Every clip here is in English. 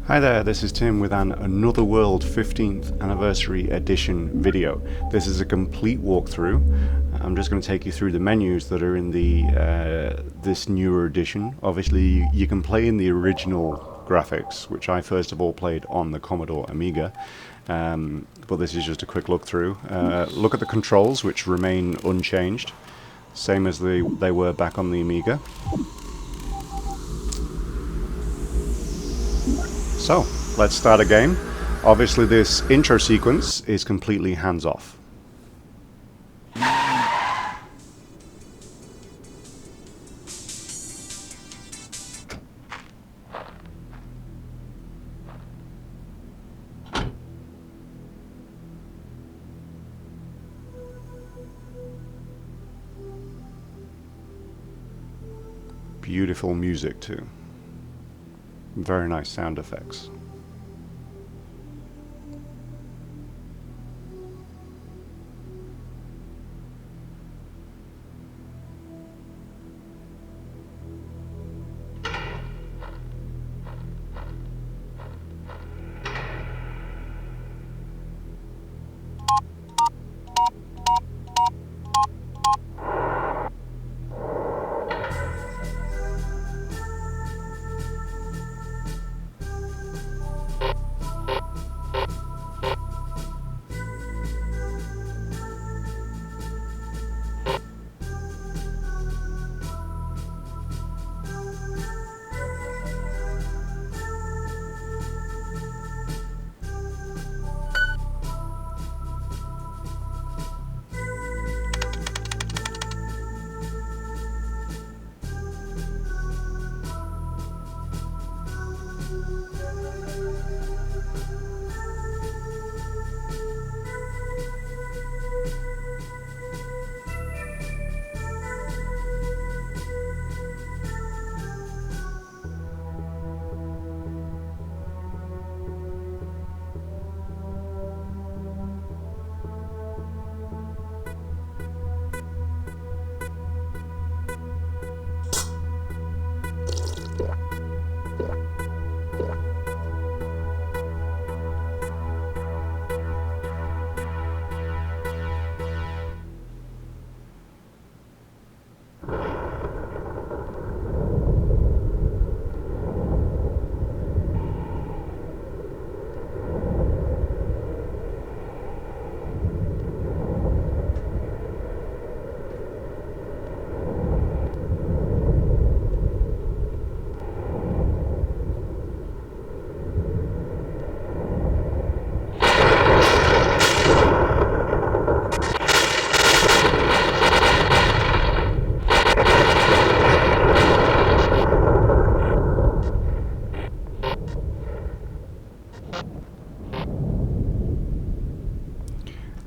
Hi there, this is Tim with an Another World 15th Anniversary Edition video. This is a complete walkthrough. I'm just going to take you through the menus that are in this newer edition. Obviously, you can play in the original graphics, which I first of all played on the Commodore Amiga. But this is just a quick look through. Look at the controls, which remain unchanged, same as they were back on the Amiga. So, let's start a game. Obviously this intro sequence is completely hands-off. Beautiful music too. Very nice sound effects.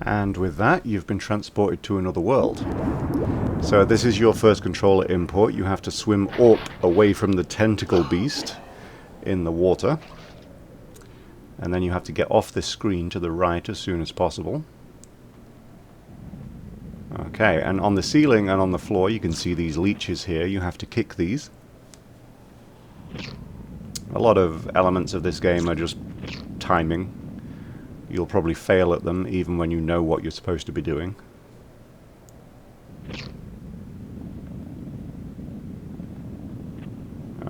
And with that, you've been transported to another world. So this is your first controller input. You have to swim up away from the tentacle beast in the water. And then you have to get off this screen to the right as soon as possible. Okay, and on the ceiling and on the floor you can see these leeches here. You have to kick these. A lot of elements of this game are just timing. You'll probably fail at them even when you know what you're supposed to be doing.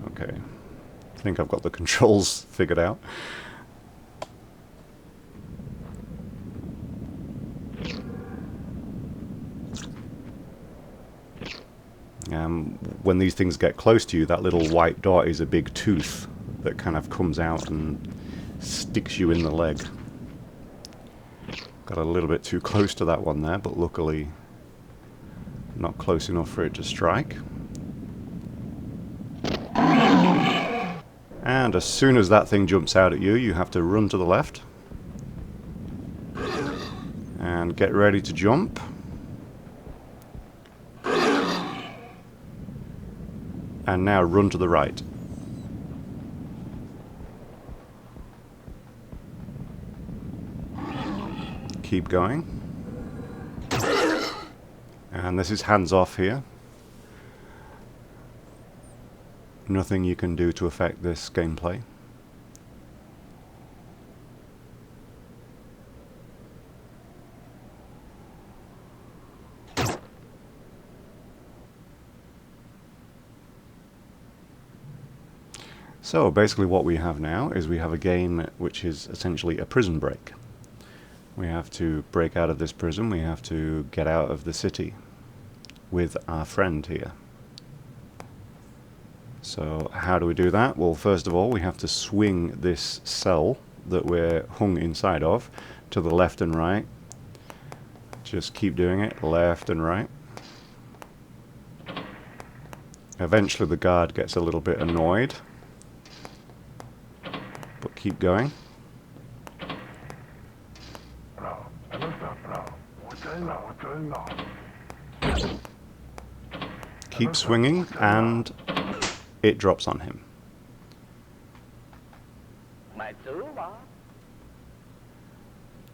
Okay, I think I've got the controls figured out. When these things get close to you, that little white dot is a big tooth that kind of comes out and sticks you in the leg. Got a little bit too close to that one there, but luckily not close enough for it to strike. And as soon as that thing jumps out at you, you have to run to the left and get ready to jump. And now run to the right. Keep going. And this is hands off here. Nothing you can do to affect this gameplay. So basically what we have now is we have a game which is essentially a prison break. We have to break out of this prison, we have to get out of the city with our friend here. So how do we do that? Well, first of all we have to swing this cell that we're hung inside of to the left and right. Just keep doing it, left and right. Eventually the guard gets a little bit annoyed, but keep going. Keep swinging and it drops on him.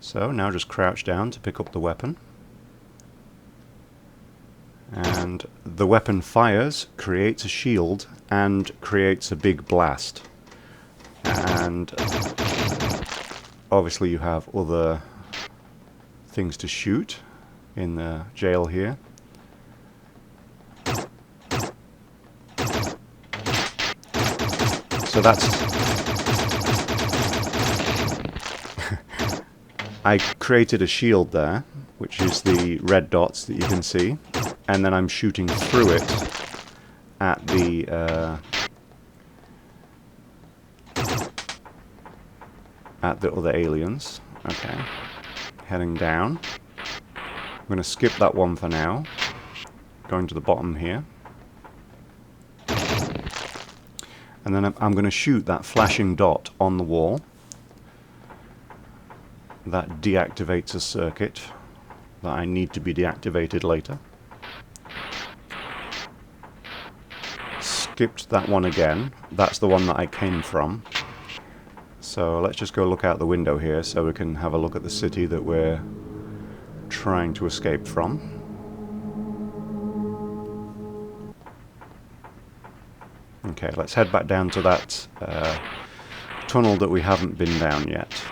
So now just crouch down to pick up the weapon. And the weapon fires, creates a shield, and creates a big blast. And obviously you have other things to shoot in the jail here. So that's... I created a shield there, which is the red dots that you can see, and then I'm shooting through it at the other aliens. Okay, heading down. I'm going to skip that one for now. Going to the bottom here. And then I'm going to shoot that flashing dot on the wall. That deactivates a circuit that I need to be deactivated later. Skipped that one again. That's the one that I came from. So let's just go look out the window here so we can have a look at the city that we're trying to escape from. Okay, let's head back down to that tunnel that we haven't been down yet.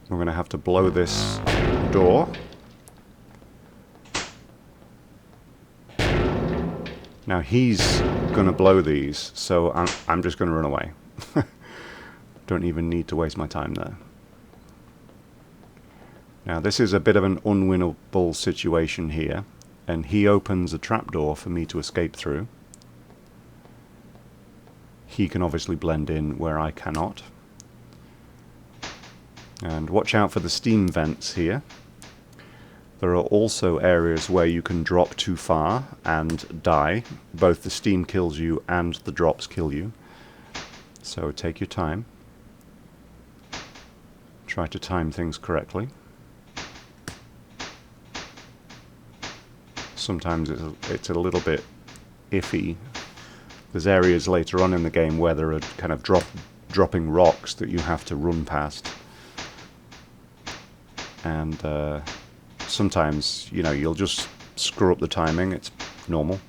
We're going to have to blow this door. Now he's going to blow these, so I'm just going to run away. Don't even need to waste my time there. Now this is a bit of an unwinnable situation here, and he opens a trapdoor for me to escape through. He can obviously blend in where I cannot. And watch out for the steam vents here. There are also areas where you can drop too far and die. Both the steam kills you and the drops kill you. So take your time. Try to time things correctly. Sometimes it's a little bit iffy. There's areas later on in the game where there are kind of dropping rocks that you have to run past. And sometimes, you know, you'll just screw up the timing. It's normal.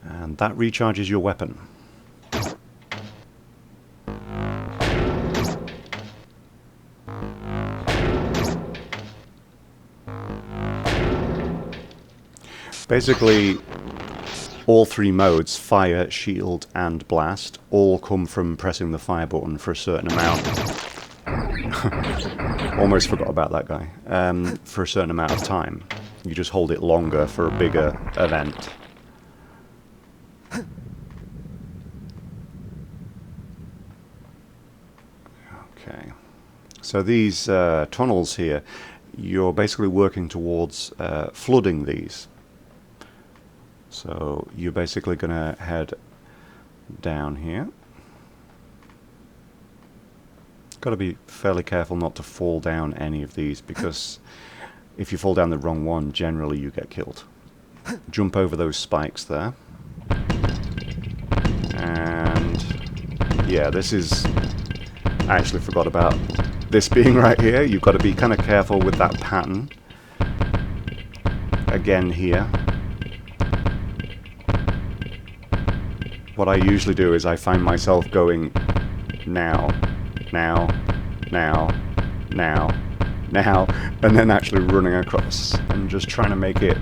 And that recharges your weapon. Basically, all three modes, fire, shield, and blast, all come from pressing the fire button for a certain amount. Almost forgot about that guy. For a certain amount of time. You just hold it longer for a bigger event. Okay. So these tunnels here, you're basically working towards flooding these. So you're basically going to head down here. Got to be fairly careful not to fall down any of these, because if you fall down the wrong one, generally you get killed. Jump over those spikes there. And yeah, this is... I actually forgot about this being right here. You've got to be kind of careful with that pattern. Again here. What I usually do is I find myself going now now, now, now, now, and then actually running across and just trying to make it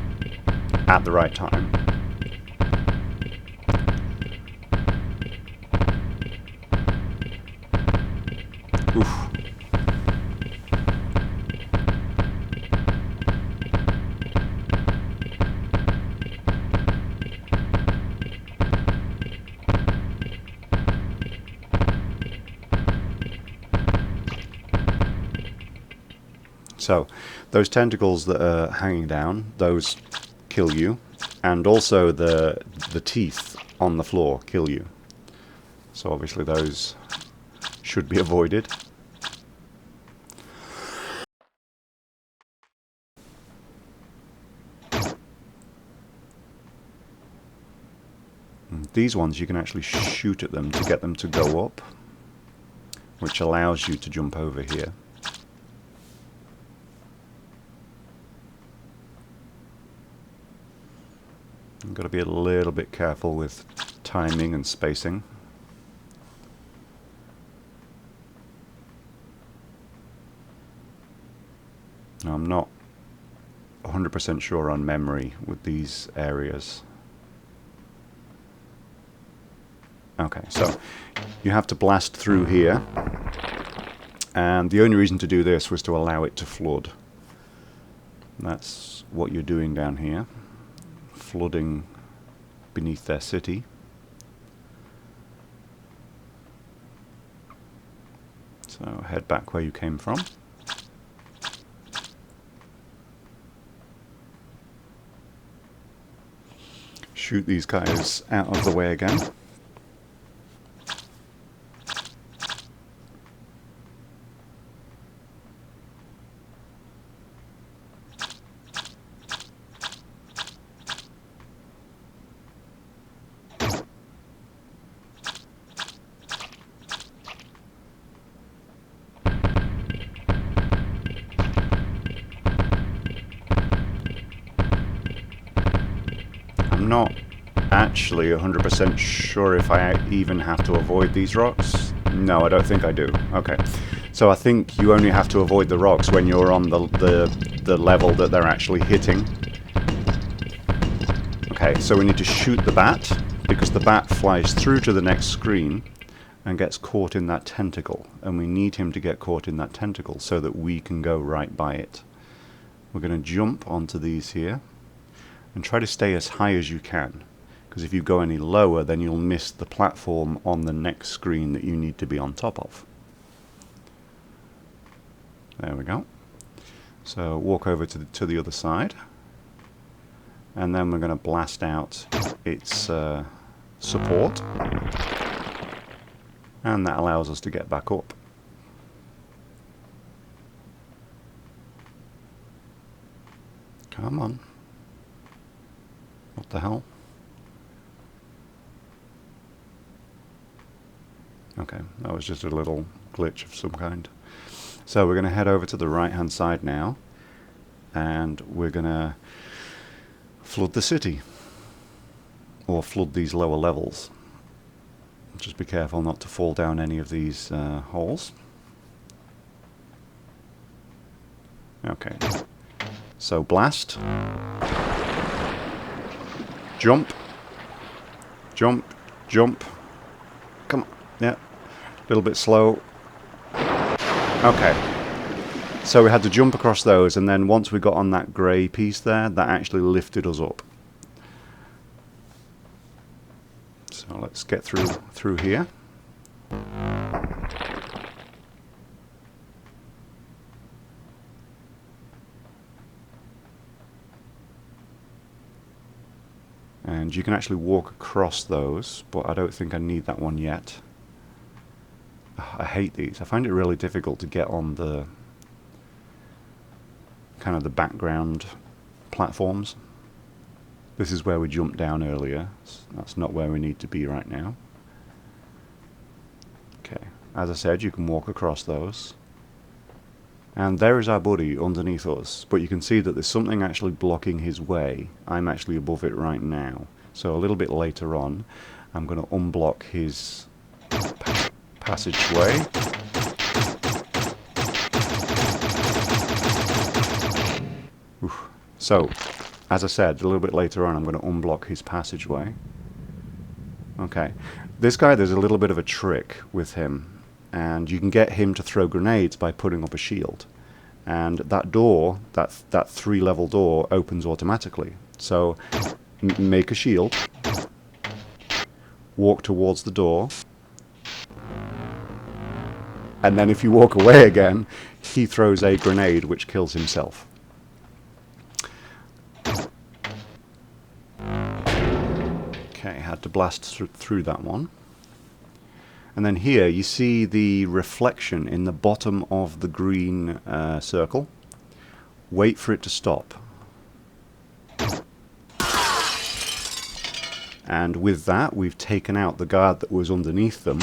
at the right time. Oof. So, those tentacles that are hanging down, those kill you, and also the teeth on the floor kill you. So obviously those should be avoided. And these ones you can actually shoot at them to get them to go up, which allows you to jump over here. You've got to be a little bit careful with timing and spacing. Now, I'm not 100% sure on memory with these areas. Okay, so you have to blast through here, and the only reason to do this was to allow it to flood. That's what you're doing down here. Flooding beneath their city. So head back where you came from. Shoot these guys out of the way again. I'm not actually 100% sure if I even have to avoid these rocks. No, I don't think I do. Okay. So I think you only have to avoid the rocks when you're on the level that they're actually hitting. Okay, so we need to shoot the bat, because the bat flies through to the next screen and gets caught in that tentacle. And we need him to get caught in that tentacle so that we can go right by it. We're going to jump onto these here. And try to stay as high as you can, because if you go any lower then you'll miss the platform on the next screen that you need to be on top of. There we go. So walk over to the other side, and then we're going to blast out its support, and that allows us to get back up. Come on. What the hell? Okay, that was just a little glitch of some kind. So we're going to head over to the right hand side now, and we're going to flood the city, or flood these lower levels. Just be careful not to fall down any of these holes. Okay, so blast. Jump, jump, jump. Come on, yeah, a little bit slow. Okay, so we had to jump across those, and then once we got on that grey piece there, that actually lifted us up. So let's get through here. And you can actually walk across those, but I don't think I need that one yet. I hate these. I find it really difficult to get on the kind of the background platforms. This is where we jumped down earlier. That's not where we need to be right now. Okay, as I said, you can walk across those. And there is our buddy underneath us, but you can see that there's something actually blocking his way. I'm actually above it right now. So a little bit later on, I'm going to unblock his passageway. So, as I said, a little bit later on, I'm going to unblock his passageway. Okay. This guy, there's a little bit of a trick with him, and you can get him to throw grenades by putting up a shield. And that door, that 3-level door, opens automatically. So, make a shield, walk towards the door, and then if you walk away again, he throws a grenade which kills himself. Okay, had to blast through that one. And then here you see the reflection in the bottom of the green circle. Wait for it to stop. And with that, we've taken out the guard that was underneath them,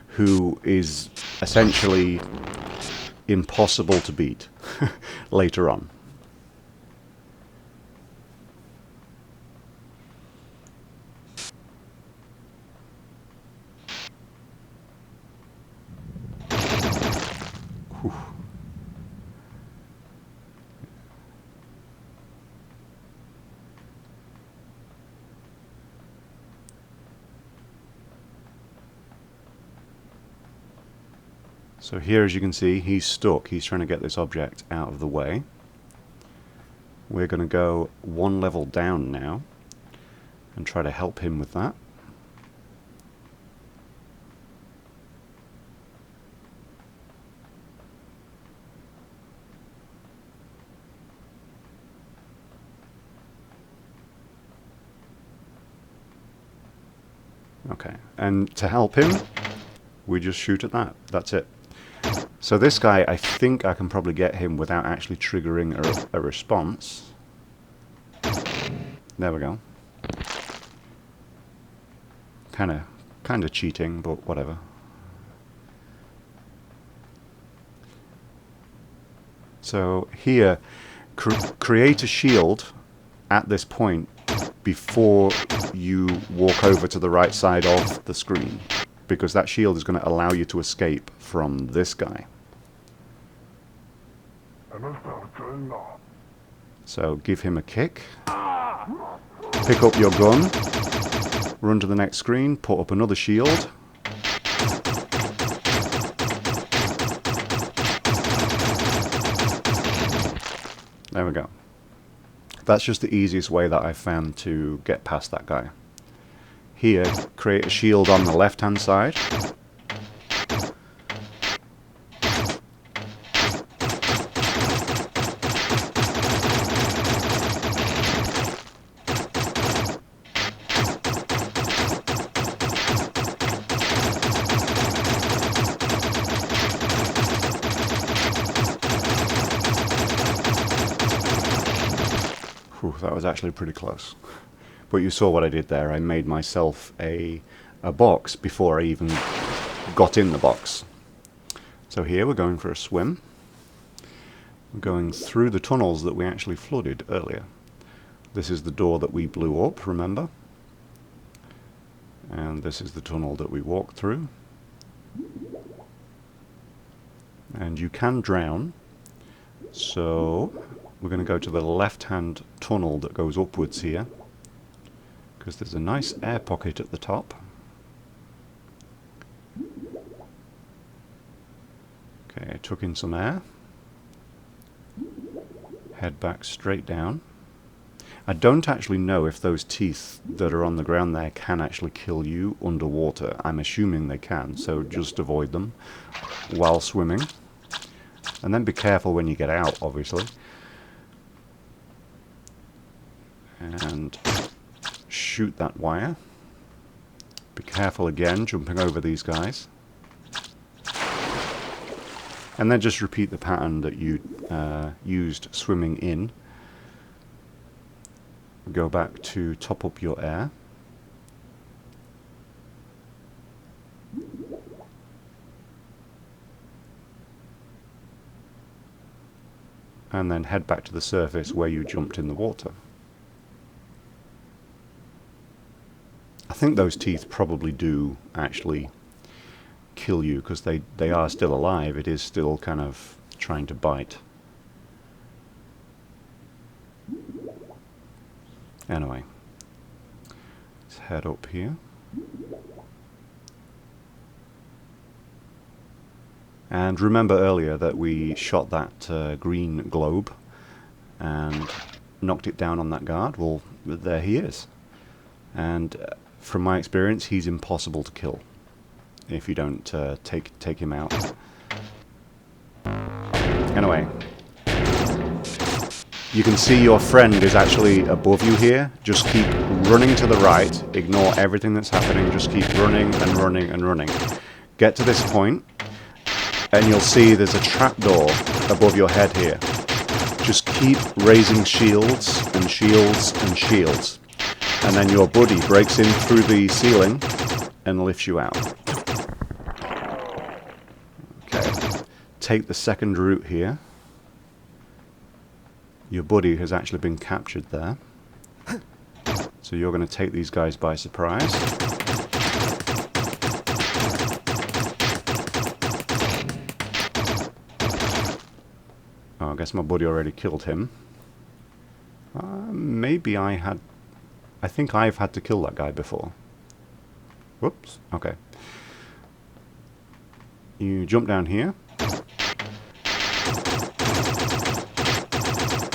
who is essentially impossible to beat later on. Whew. So here, as you can see, he's stuck. He's trying to get this object out of the way. We're going to go one level down now and try to help him with that. Okay, and to help him, we just shoot at that. That's it. So this guy, I think I can probably get him without actually triggering a response. There we go. Kind of cheating, but whatever. So here, create a shield at this point before you walk over to the right side of the screen, because that shield is going to allow you to escape from this guy. So give him a kick, pick up your gun, run to the next screen, put up another shield. There we go. That's just the easiest way that I've found to get past that guy. Here, create a shield on the left-hand side. Whew, that was actually pretty close. But you saw what I did there. I made myself a box before I even got in the box. So here we're going for a swim. We're going through the tunnels that we actually flooded earlier. This is the door that we blew up, remember? And this is the tunnel that we walked through. And you can drown. So we're going to go to the left-hand tunnel that goes upwards here, because there's a nice air pocket at the top. Okay, I took in some air. Head back straight down. I don't actually know if those teeth that are on the ground there can actually kill you underwater. I'm assuming they can, so just avoid them while swimming. And then be careful when you get out, obviously. And shoot that wire. Be careful again, jumping over these guys. And then just repeat the pattern that you used swimming in. Go back to top up your air. And then head back to the surface where you jumped in the water. I think those teeth probably do actually kill you, because they are still alive. It is still kind of trying to bite. Anyway, let's head up here. And remember earlier that we shot that green globe and knocked it down on that guard? Well, there he is. And from my experience, he's impossible to kill if you don't take him out. Anyway, you can see your friend is actually above you here. Just keep running to the right, ignore everything that's happening, just keep running and running and running. Get to this point, and you'll see there's a trapdoor above your head here. Just keep raising shields and shields and shields. And then your buddy breaks in through the ceiling and lifts you out. Okay, take the second route here. Your buddy has actually been captured there. So you're going to take these guys by surprise. Oh, I guess my buddy already killed him. Maybe I think I've had to kill that guy before. Whoops. Okay. You jump down here.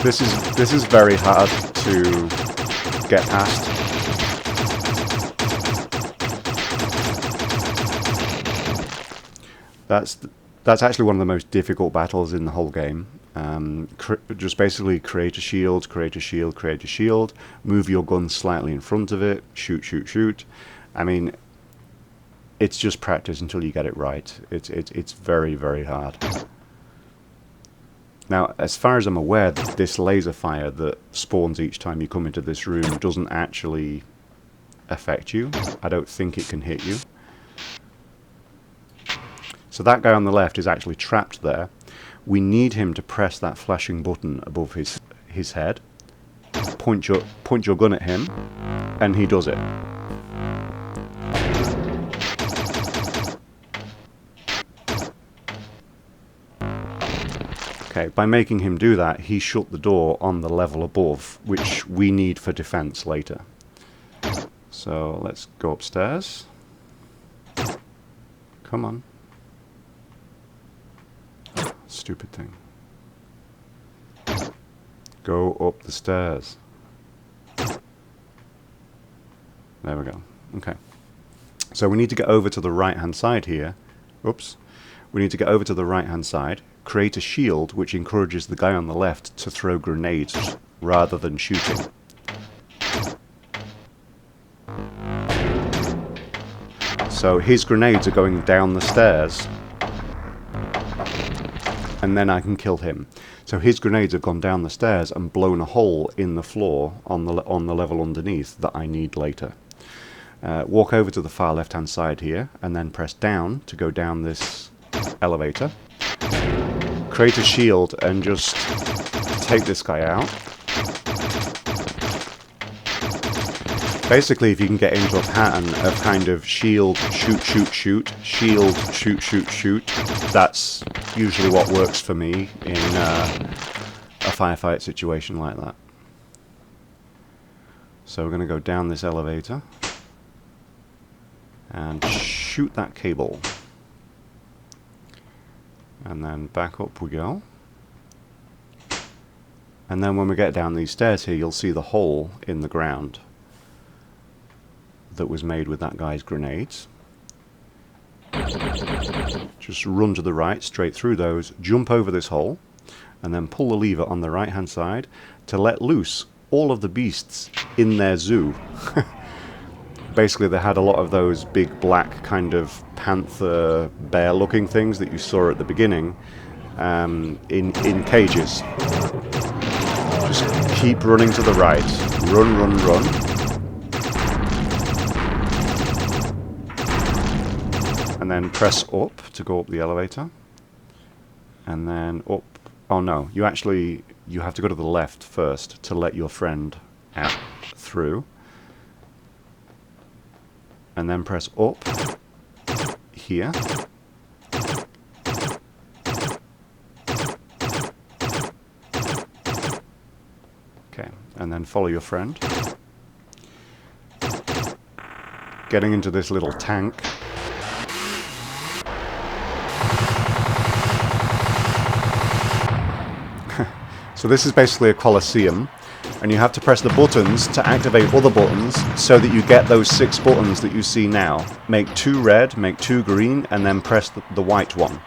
This is very hard to get past. That's actually one of the most difficult battles in the whole game. Just basically create a shield, create a shield, create a shield, move your gun slightly in front of it, shoot, shoot, shoot. I mean, it's just practice until you get it right. It's very, very hard. Now, as far as I'm aware, this laser fire that spawns each time you come into this room doesn't actually affect you. I don't think it can hit you. So that guy on the left is actually trapped there. We need him to press that flashing button above his head. Point your gun at him, and he does it. Okay, by making him do that, he shut the door on the level above, which we need for defense later. So let's go upstairs. Come on. Stupid thing. Go up the stairs. There we go. Okay. So we need to get over to the right-hand side here. Oops. We need to get over to the right-hand side, create a shield which encourages the guy on the left to throw grenades rather than shooting. So his grenades are going down the stairs, and then I can kill him. So his grenades have gone down the stairs and blown a hole in the floor on the level underneath that I need later. Walk over to the far left-hand side here, and then press down to go down this elevator. Create a shield and just take this guy out. Basically, if you can get into a pattern of kind of shield, shoot, shoot, shoot, shield, shoot, shoot, shoot, that's usually what works for me in a firefight situation like that. So we're going to go down this elevator and shoot that cable. And then back up we go. And then when we get down these stairs here, you'll see the hole in the ground that was made with that guy's grenades. Just run to the right, straight through those, jump over this hole, and then pull the lever on the right hand side to let loose all of the beasts in their zoo. Basically, they had a lot of those big black kind of panther bear looking things that you saw at the beginning in cages. Just keep running to the right. Run, run, run. And then press up to go up the elevator. And then up. Oh no, you have to go to the left first to let your friend out through. And then press up here. Okay, and then follow your friend. getting into this little tank. So this is basically a coliseum, and you have to press the buttons to activate other buttons so that you get those 6 buttons that you see now. Make 2 red, make 2 green, and then press the white one.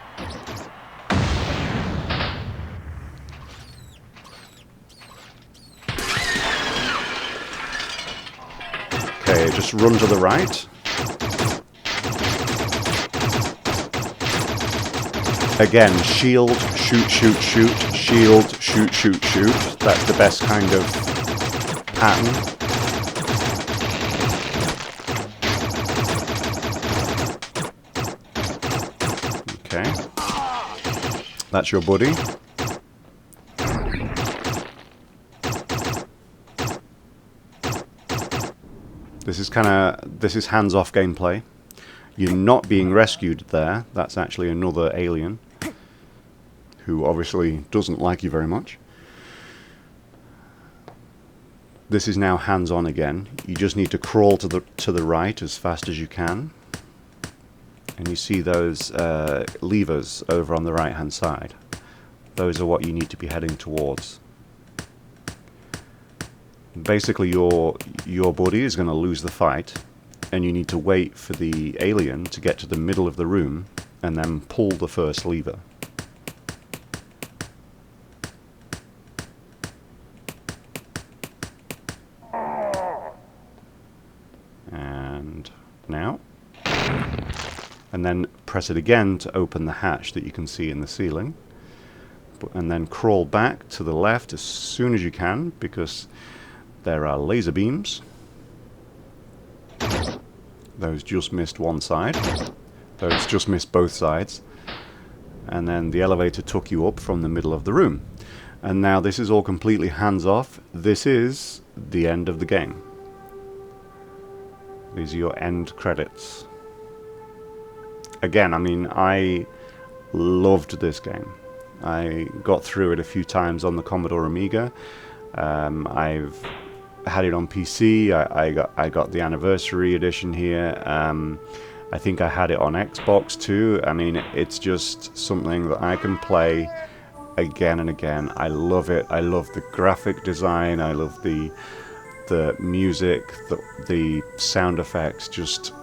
Okay, just run to the right. Again, shield, shoot, shoot, shoot, shield, shoot, shoot, shoot. That's the best kind of pattern. Okay. That's your buddy. This is hands-off gameplay. You're not being rescued there. That's actually another alien who obviously doesn't like you very much. This is now hands-on again. You just need to crawl to the right as fast as you can. And you see those levers over on the right-hand side. Those are what you need to be heading towards. Basically, your buddy is going to lose the fight, and you need to wait for the alien to get to the middle of the room and then pull the first lever. And now. And then press it again to open the hatch that you can see in the ceiling. And then crawl back to the left as soon as you can, because there are laser beams. Those just missed one side. Those just missed both sides. And then the elevator took you up from the middle of the room. And now this is all completely hands-off. This is the end of the game. These are your end credits. Again, I mean, I loved this game. I got through it a few times on the Commodore Amiga. I've had it on PC. I got the anniversary edition here. I think I had it on Xbox too. I mean, it's just something that I can play again and again. I love it. I love the graphic design. I love the music, the sound effects. Just,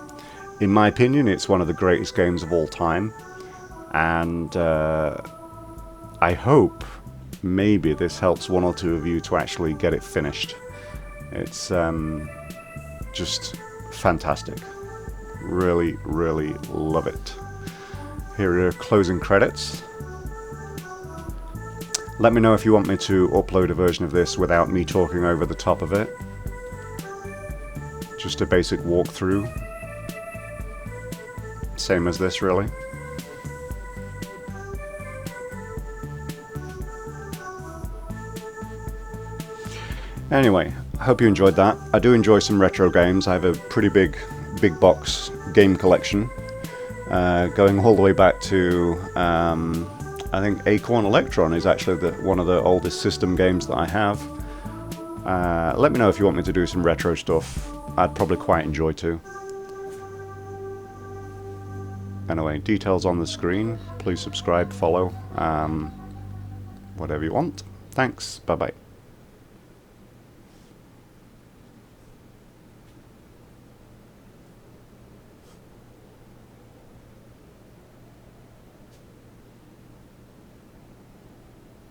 in my opinion, it's one of the greatest games of all time. And I hope maybe this helps one or two of you to actually get it finished. It's just fantastic. Really, really love it. Here are closing credits. Let me know if you want me to upload a version of this without me talking over the top of it. Just a basic walkthrough. Same as this, really. Anyway, I hope you enjoyed that. I do enjoy some retro games. I have a pretty big box game collection, going all the way back to I think Acorn Electron is actually one of the oldest system games that I have. Let me know if you want me to do some retro stuff. I'd probably quite enjoy to. Anyway, details on the screen. Please subscribe, follow, whatever you want. Thanks. Bye bye.